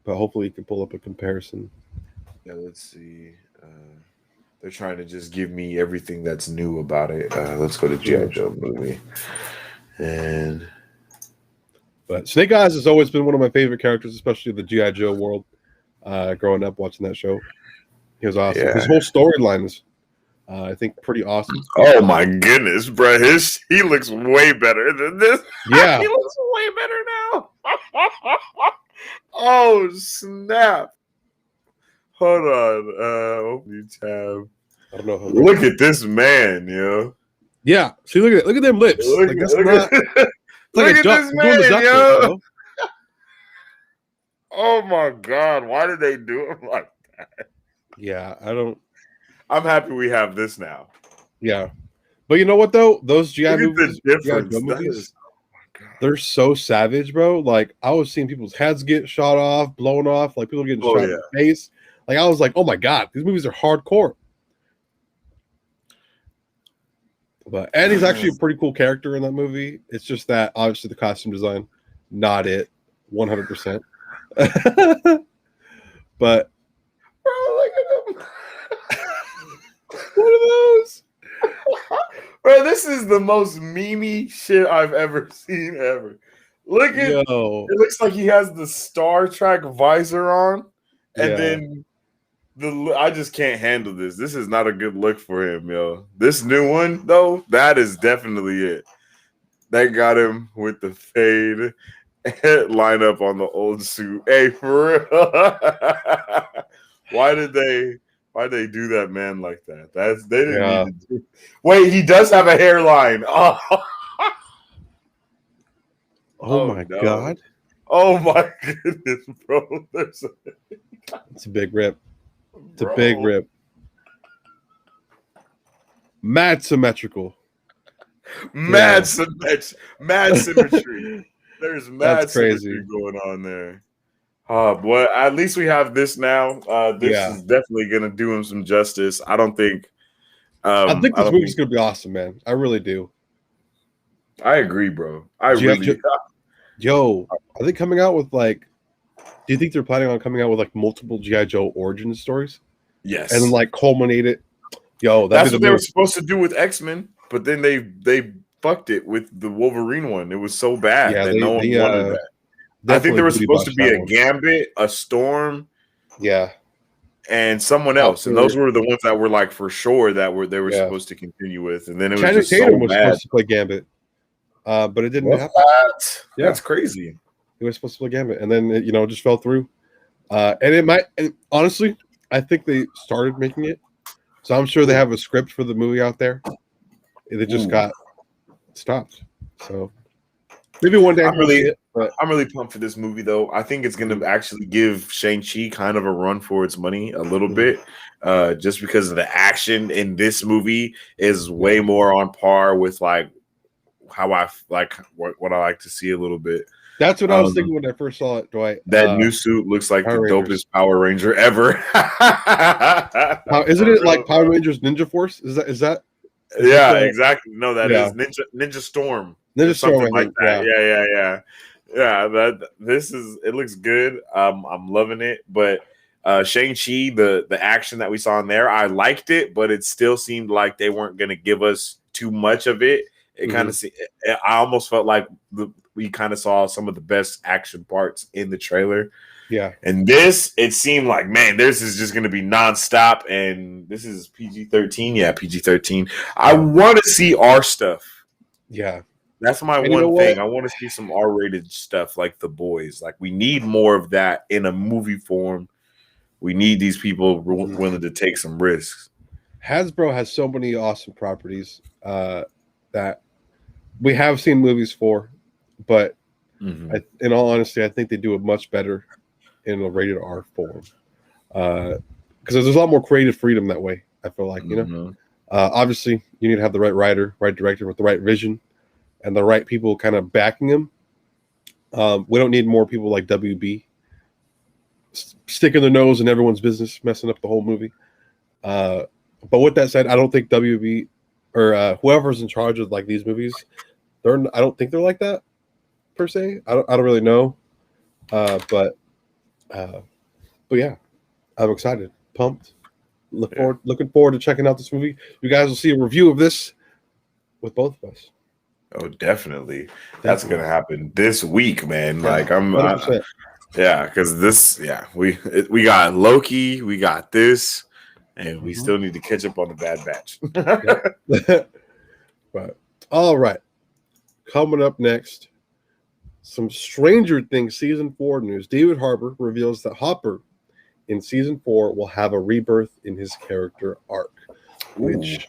but hopefully you can pull up a comparison.
Yeah, let's see. They're trying to just give me everything that's new about it. Let's go to G.I. Joe movie.
But Snake Eyes has always been one of my favorite characters, especially the G.I. Joe world. Growing up watching that show, he was awesome. His whole storyline is, I think, pretty awesome.
Oh my goodness, bro! He looks way better than this.
Yeah,
he looks way better now. Oh snap! Hold on. Open tab.
I don't know.
Look at this man, yo.
Yeah. See, look at them lips.
Look at this man, yo. Oh my god! Why did they do him like that?
Yeah,
I'm happy we have this now.
Yeah, but you know what though? Those GI movies,
movies,
they're so savage, bro. Like I was seeing people's heads get shot off, blown off, like people getting shot in the face. Like I was like, oh my god, these movies are hardcore. And he's actually a pretty cool character in that movie. It's just that obviously the costume design, not it, 100%. But
bro, look at him.
What are those?
Bro, this is the most memey shit I've ever seen ever. Look at it looks like he has the Star Trek visor on, and then I just can't handle this. This is not a good look for him, yo. This new one, though, that is definitely it. That got him with the fade line up on the old suit. Hey, for real. Why did they do that man like that? They didn't need to do. Wait, he does have a hairline.
Oh my god.
Oh my goodness, bro.
It's a big rip. It's a big rip. Mad symmetrical.
Mad symmetry. There's mad symmetry going on there. Boy, at least we have this now. This is definitely gonna do him some justice. I don't think.
I think this movie's gonna be awesome, man. I really do.
I agree, bro.
Yo, are they coming out with like? Do you think they're planning on coming out with like multiple G.I. Joe origin stories?
Yes,
and then like culminate it. Yo,
that's what they were supposed to do with X-Men, but then they fucked it with the Wolverine one. It was so bad that no one wanted that. I think there was supposed to be a Gambit, a Storm, and someone else, and those were the ones that were like for sure that they were supposed to continue with, and then it was just so bad.
Supposed to play Gambit, but it didn't happen.
That's crazy.
It was supposed to play Gambit, and then it just fell through. And it might. And honestly, I think they started making it, so I'm sure they have a script for the movie out there. It just got stopped. So maybe one day
I'm really pumped for this movie, though. I think it's going to actually give Shang-Chi kind of a run for its money a little bit, just because of the action in this movie is way more on par with like how I like what I like to see a little bit.
That's what I was thinking when I first saw it, Dwight.
That new suit looks like the dopest Power Ranger ever.
Isn't it like Power Rangers Ninja Force? Is that?
Yeah, exactly. No, that is Ninja Storm.
Ninja Storm,
something like that. Yeah. It looks good. I'm loving it. But Shang-Chi, the action that we saw in there, I liked it, but it still seemed like they weren't going to give us too much of it. It kind of, I almost felt like we kind of saw some of the best action parts in the trailer.
Yeah.
And this, it seemed like, man, this is just going to be nonstop. And this is PG-13. Yeah, PG-13. I want to see R stuff.
Yeah.
That's my one thing. I want to see some R-rated stuff like The Boys. Like, we need more of that in a movie form. We need these people willing to take some risks.
Hasbro has so many awesome properties that we have seen movies for, but in all honesty, I think they do it much better in a rated R form, because there's a lot more creative freedom that way. I feel like obviously you need to have the right writer, right director with the right vision, and the right people kind of backing them. We don't need more people like WB sticking their nose in everyone's business, messing up the whole movie. But with that said, I don't think WB or whoever's in charge of like these movies, I don't think they're like that per se. I don't really know, but yeah, I'm excited, pumped, looking forward to checking out this movie. You guys will see a review of this with both of us.
Oh, definitely. That's gonna happen this week, man. Like because this, we got Loki, we got this. And we still need to catch up on the Bad Batch.
But all right. Coming up next, some Stranger Things Season 4 news. David Harbour reveals that Hopper in Season 4 will have a rebirth in his character arc. Which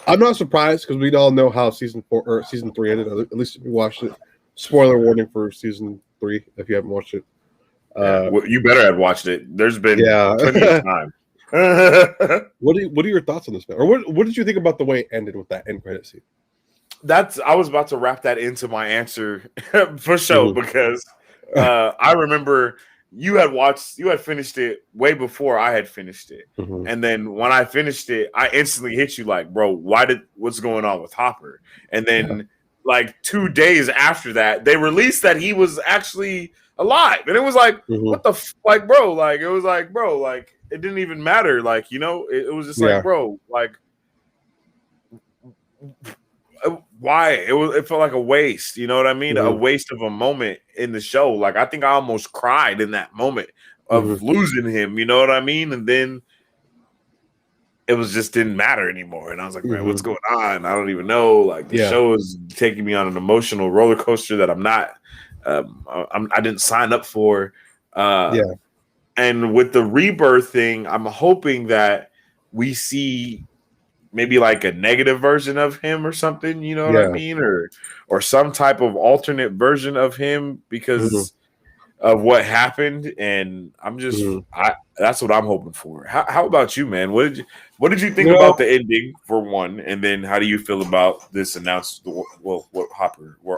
I'm not surprised, because we all know how Season 3 ended. At least if you watched it. Spoiler warning for Season 3 if you haven't watched it.
Well, you better have watched it. There's been plenty of time.
What are your thoughts on this, man? Or what did you think about the way it ended with that end credit scene?
I was about to wrap that into my answer for sure, because I remember you had finished it way before I had finished it.
Mhm.
And then when I finished it, I instantly hit you like, bro, what's going on with Hopper? And then like 2 days after that, they released that he was actually alive. And it was like, what the like, bro, like it was like, bro, like it didn't even matter. Like, you know, it was just like, bro, like why? It felt like a waste, you know what I mean? A waste of a moment in the show. Like I think I almost cried in that moment of losing him, you know what I mean? And then it was just didn't matter anymore. And I was like, man, what's going on? I don't even know. Like the show is taking me on an emotional roller coaster that I'm not I didn't sign up for. And with the rebirth thing, I'm hoping that we see maybe like a negative version of him or something, you know what I mean? Or some type of alternate version of him because of what happened. And I'm just that's what I'm hoping for. How about you, man? What did you think about the ending for one? And then how do you feel about this announcement? Well, what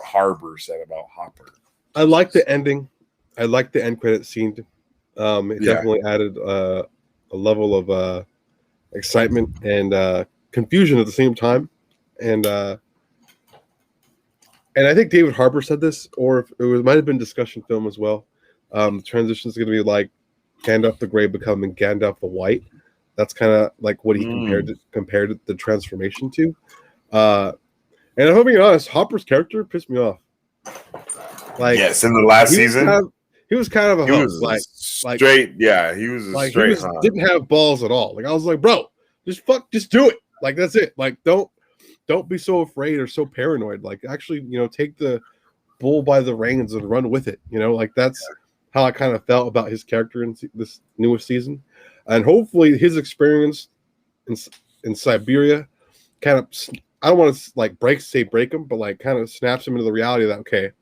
Harbor said about Hopper?
I like the ending. I like the end credit scene. It definitely added a level of excitement and confusion at the same time, and I think David Harbour said this, or if it might have been discussion film as well. The transition is going to be like Gandalf the Grey becoming Gandalf the White. That's kind of like what he compared the transformation to. And if I'm being honest, Hopper's character pissed me off. Like,
yes, in the last season,
he was kind of a host. Like
straight. Yeah, he was a straight.
Didn't have balls at all. Like I was like, bro, just do it. Like that's it. Like don't be so afraid or so paranoid. Like actually, take the bull by the reins and run with it. Like that's how I kind of felt about his character in this newest season, and hopefully his experience in Siberia kind of, I don't want to like break him, but like kind of snaps him into the reality that okay,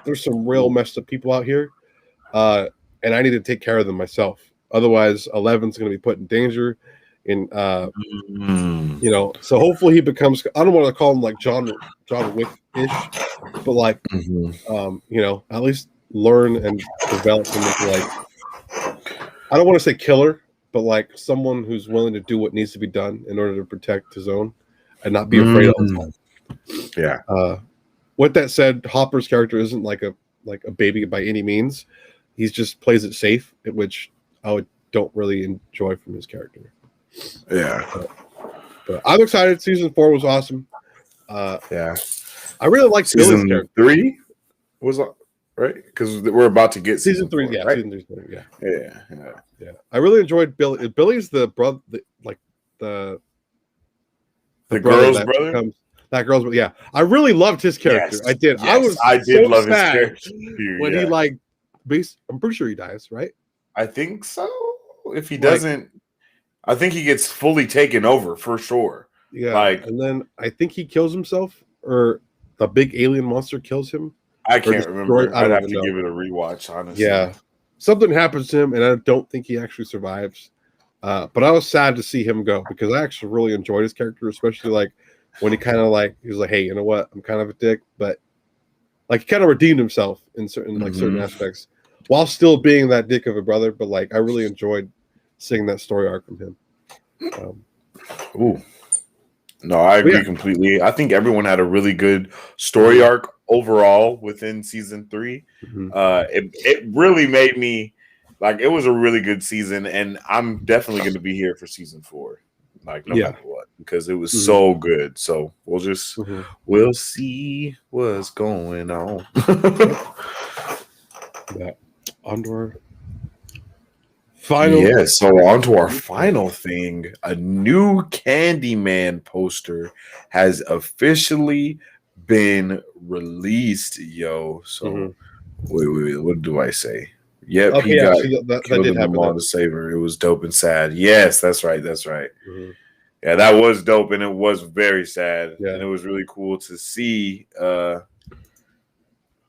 there's some real messed up people out here, and I need to take care of them myself. Otherwise, Eleven's going to be put in danger. So hopefully he becomes, I don't want to call him like John Wick-ish, but like at least learn and develop him into like, I don't want to say killer, but like someone who's willing to do what needs to be done in order to protect his own and not be afraid all the time.
Yeah.
With that said, Hopper's character isn't like a baby by any means. He just plays it safe, which I don't really enjoy from his character.
Yeah,
but I'm excited. Season 4 was awesome. I really liked
season 3 was right because we're about to get
season 3.
4,
yeah,
right?
Season 3.
Yeah.
I really enjoyed Billy. Billy's the brother, the
girl's brother.
That girl's, yeah. I really loved his character.
Yes,
I did.
Yes, I did love his character
when he like. I'm pretty sure he dies, right?
I think so. If he doesn't. I think he gets fully taken over for sure.
Yeah, and then I think he kills himself, or a big alien monster kills him.
I can't remember. I'd have to give it a rewatch, honestly.
Yeah, something happens to him, and I don't think he actually survives. But I was sad to see him go because I actually really enjoyed his character, especially like when he kind of like he was like, "Hey, you know what? I'm kind of a dick," but like he kind of redeemed himself in certain certain aspects, while still being that dick of a brother. But like I really enjoyed seeing that story arc from him.
No, I agree completely. I think everyone had a really good story arc overall within season 3. It really made me like it was a really good season, and I'm definitely going to be here for season 4, like no matter what, because it was so good. So we'll see what's going on.
Andor.
So on to our final thing. A new Candyman poster has officially been released, yo. So wait, what do I say? Yep, he got killed in the mall to save her. It was dope and sad. Yes, that's right. Yeah, that was dope, and it was very sad. And it was really cool to see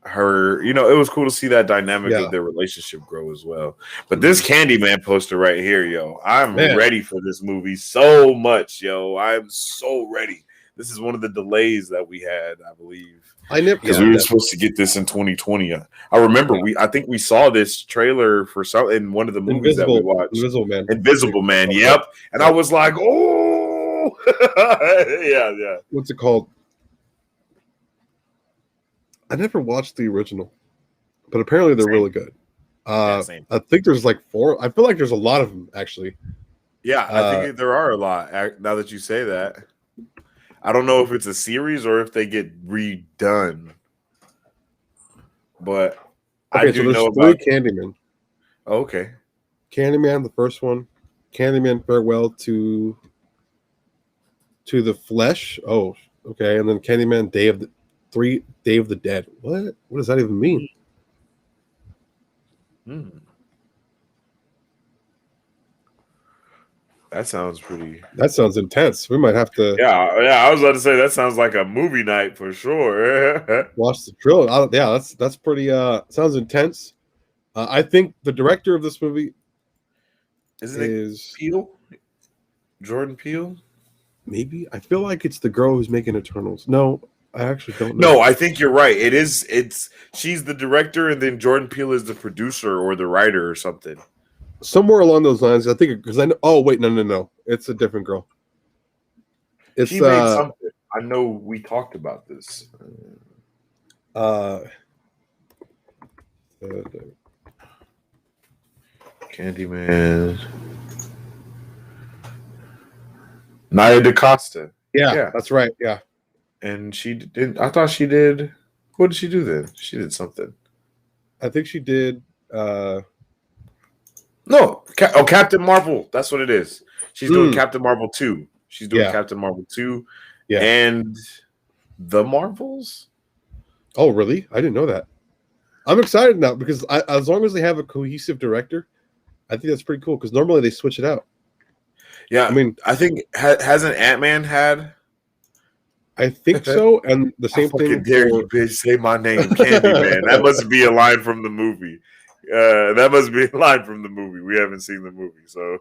her, it was cool to see that dynamic of their relationship grow as well. But this Candyman poster right here, yo, I'm ready for this movie so much, yo. I'm so ready. This is one of the delays that we had, I believe.
Because
we were supposed to get this in 2020. I remember I think we saw this trailer for in one of the movies that we watched. Invisible Man. Yep. And I was like, oh, yeah.
What's it called? I never watched the original, but apparently they're really good. I think there's like 4. I feel like there's a lot of them actually.
Yeah, I think there are a lot. Now that you say that, I don't know if it's a series or if they get redone. But I do know about
Candyman.
Oh, okay.
Candyman, the first one. Candyman Farewell to the Flesh. Oh, okay. And then Candyman Day of the Dead. What does that even mean?
That sounds pretty.
That sounds intense. We might have to.
Yeah. I was about to say that sounds like a movie night for sure.
Watch the trailer. Yeah, that's pretty. Sounds intense. I think the director of this movie is
Peele. Jordan Peele.
Maybe I feel like it's the girl who's making Eternals. No, I actually don't know.
No, I think you're right. It is. She's the director, and then Jordan Peele is the producer or the writer or something.
Somewhere along those lines, I think, because I know. Oh wait, no, it's a different girl.
She made something. I know we talked about this. Candyman. Nia DaCosta.
Yeah, that's right. Yeah,
and she did. I thought she did. What did she do then? She did something.
I think she did.
No, Captain Marvel. That's what it is. She's doing Captain Marvel 2. She's doing Captain Marvel 2.
Yeah.
And the Marvels?
Oh, really? I didn't know that. I'm excited now because as long as they have a cohesive director, I think that's pretty cool because normally they switch it out.
Yeah. I mean, I think hasn't Ant-Man had?
I think so. And the same thing.
Dare you, bitch, say my name, Candyman. That must be a line from the movie. That must be a line from the movie. We haven't seen the movie, so.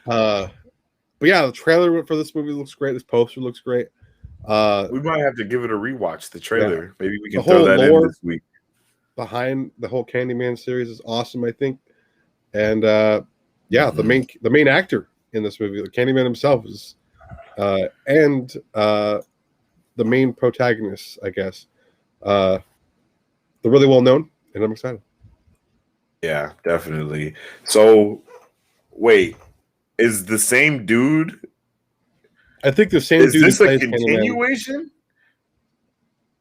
But yeah, the trailer for this movie looks great. This poster looks great.
We might have to give it a rewatch. The trailer, yeah. Maybe we can throw that in this week.
Behind the whole Candyman series is awesome, I think. And yeah, the main actor in this movie, the Candyman himself, is and the main protagonist, I guess. They're really well known, and I'm excited.
Yeah, definitely. So, wait, is the same dude?
I think the same dude.
Is this a continuation?
Candyman.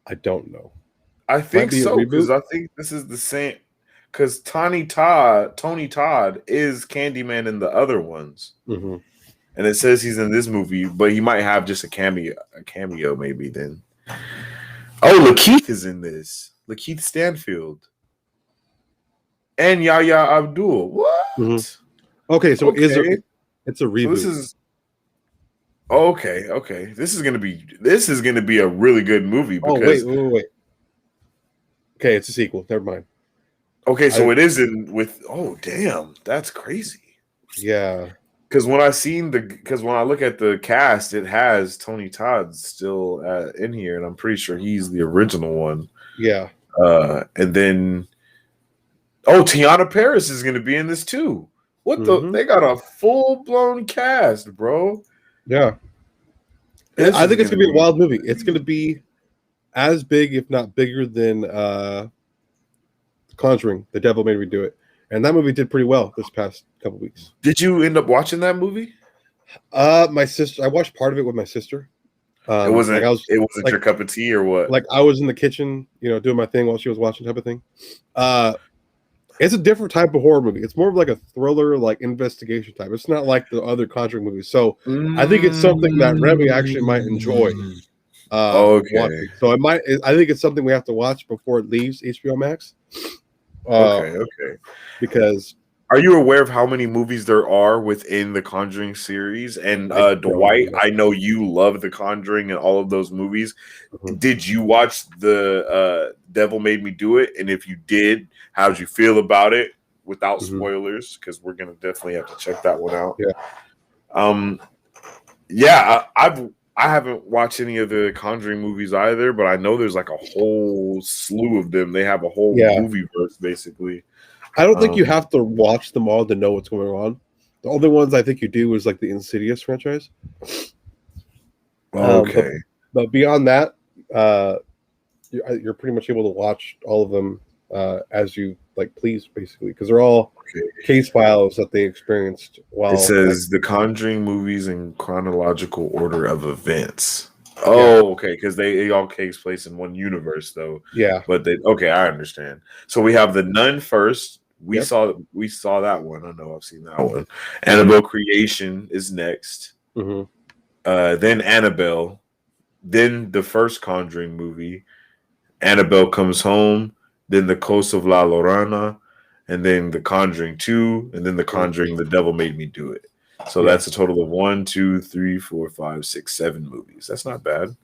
I don't know.
I think so because I think this is the same. Because Tony Todd is Candyman in the other ones, and it says he's in this movie, but he might have just a cameo maybe. Then, oh, Lakeith is in this. Lakeith Stanfield. And Yahya Abdul. What?
Okay, so it's a reboot. So
this is okay. This is gonna be a really good movie. Because,
wait. Okay, it's a sequel. Never mind.
Okay, so it is in with. Oh, damn, that's crazy.
Yeah,
because when I look at the cast, it has Tony Todd still in here, and I'm pretty sure he's the original one.
Yeah.
And then. Oh, Tiana Paris is going to be in this too. What the? They got a full-blown cast, bro.
Yeah. I think it's going to be a wild movie. It's going to be as big, if not bigger, than Conjuring, The Devil Made Me Do It. And that movie did pretty well this past couple weeks.
Did you end up watching that movie?
My sister. I watched part of it with my sister.
It wasn't your cup of tea or what?
Like I was in the kitchen, doing my thing while she was watching, type of thing. It's a different type of horror movie. It's more of like a thriller, like investigation type. It's not like the other Conjuring movies. So I think it's something that Remy actually might enjoy.
Okay.
Watching. So I think it's something we have to watch before it leaves HBO Max.
Okay.
Because
are you aware of how many movies there are within the Conjuring series? And Dwight, I know you love the Conjuring and all of those movies. Did you watch the Devil Made Me Do It? And if you did, how'd you feel about it? Without spoilers, because we're gonna definitely have to check that one out.
Yeah.
I've I haven't watched any of the Conjuring movies either, but I know there's like a whole slew of them. They have a whole movie verse basically.
I don't think you have to watch them all to know what's going on. The only ones I think you do is like the Insidious franchise.
Okay.
But beyond that, you're pretty much able to watch all of them as you like please, basically, because they're all case files that they experienced while.
It says the Conjuring movies in chronological order of events. Oh, okay, because they all takes place in one universe, though.
Yeah,
but I understand. So we have the Nun first. We saw that one. I know I've seen that one. Annabelle Creation is next. Then Annabelle. Then the first Conjuring movie. Annabelle Comes Home. Then the Coast of La Llorona. And then the Conjuring 2. And then the Conjuring The Devil Made Me Do It. So that's a total of 1, 2, 3, 4, 5, 6, 7 movies. That's not bad.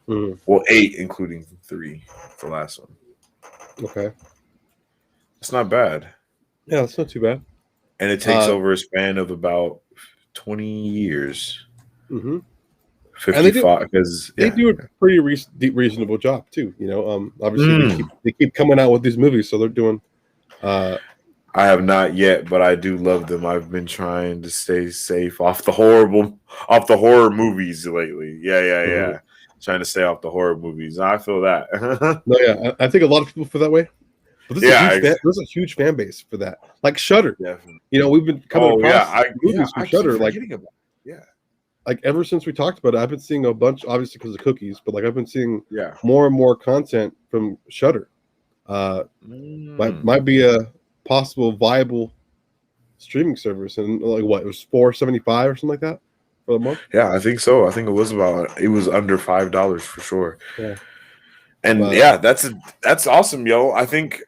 Well, 8, including 3, the last one.
Okay.
It's not bad.
Yeah, it's not too bad.
And it takes over a span of about 20 years. 55, because
they do a pretty reasonable job too. You know, obviously they keep coming out with these movies, so they're doing.
I have not yet, but I do love them. I've been trying to stay safe off the horror movies lately. Yeah. Trying to stay off the horror movies. I feel that.
No, yeah, I think a lot of people feel that way. But there's a huge fan base for that. Like Shudder.
Definitely.
You know, we've been coming across movies from Shudder. Like,
yeah.
Like ever since we talked about it, I've been seeing a bunch, obviously because of cookies, but like I've been seeing more and more content from Shudder. Might be a possible viable streaming service, and like what, it was $4.75 or something like that for the month.
Yeah, I think so. I think it was under $5 for sure.
Yeah,
and that's awesome, yo. I think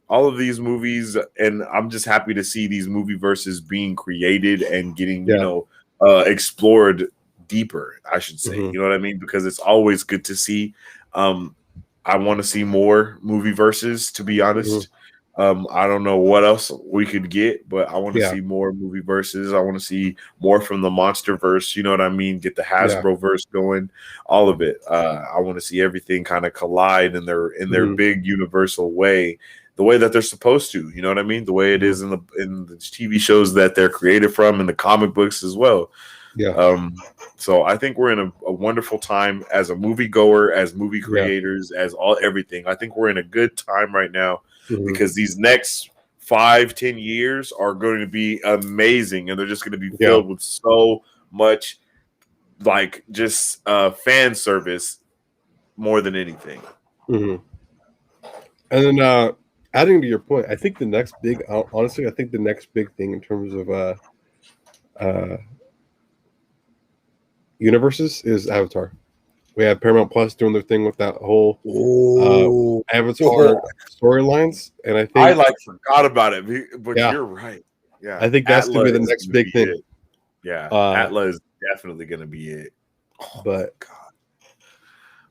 all of these movies, and I'm just happy to see these movie verses being created and getting explored deeper, I should say. You know what I mean? Because it's always good to see. I want to see more movie verses, to be honest. I don't know what else we could get, but I want to see more movie verses. I want to see more from the Monster verse. You know what I mean? Get the Hasbro verse going, all of it. I want to see everything kind of collide in their big universal way, the way that they're supposed to. You know what I mean? The way it is in the TV shows that they're created from, and the comic books as well.
Yeah.
So I think we're in a wonderful time as a movie goer, as movie creators, as everything. I think we're in a good time right now because these next 5-10 years are going to be amazing, and they're just going to be filled with so much like just fan service more than anything.
And then adding to your point, I think the next big thing in terms of universes is Avatar. We have Paramount Plus doing their thing with that whole Avatar storylines, and I think
I forgot about it, but you're right. Yeah,
I think that's going to be the next big thing.
Yeah, Atlas is definitely going to be it.
But
God,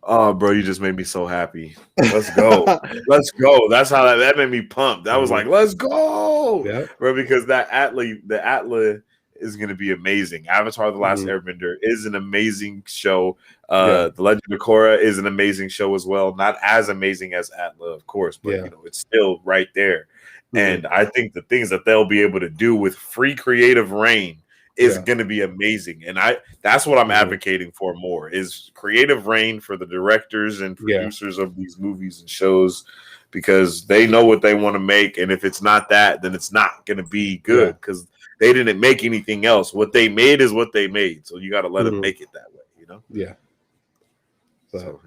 oh, bro, you just made me so happy. Let's go, let's go. That's how that made me pumped. That was like, let's go, bro, because the Atlas is going to be amazing. Avatar: The Last Airbender is an amazing show. The Legend of Korra is an amazing show as well. Not as amazing as Atlas, of course, but you know, it's still right there. And I think the things that they'll be able to do with free creative reign is going to be amazing. And that's what I'm advocating for more, is creative reign for the directors and producers of these movies and shows, because they know what they want to make. And if it's not that, then it's not going to be good, because they didn't make anything else. What they made is what they made. So you got to let them make it that way, you know?
Yeah.
So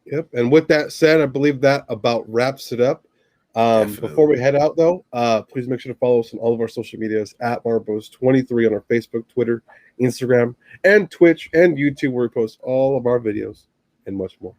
Yep. And with that said, I believe that about wraps it up. Before we head out, though, please make sure to follow us on all of our social medias at Marbos23 on our Facebook, Twitter, Instagram, and Twitch and YouTube, where we post all of our videos and much more.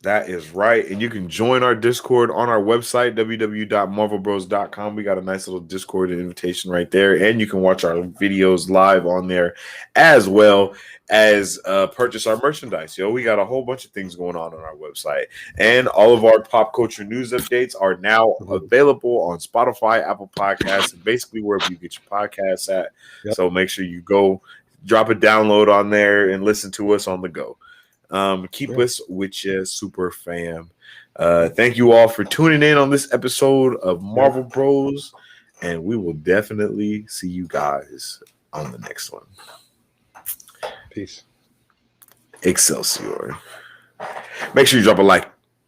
That is right. And you can join our Discord on our website, www.marvelbros.com. We got a nice little Discord invitation right there. And you can watch our videos live on there, as well as purchase our merchandise. We got a whole bunch of things going on our website. And all of our pop culture news updates are now available on Spotify, Apple Podcasts, and basically wherever you get your podcasts at. So make sure you go drop a download on there and listen to us on the go. Keep us with you, super fam. Thank you all for tuning in on this episode of Marvel Bros, and we will definitely see you guys on the next one.
Peace.
Excelsior. Make sure you drop a like,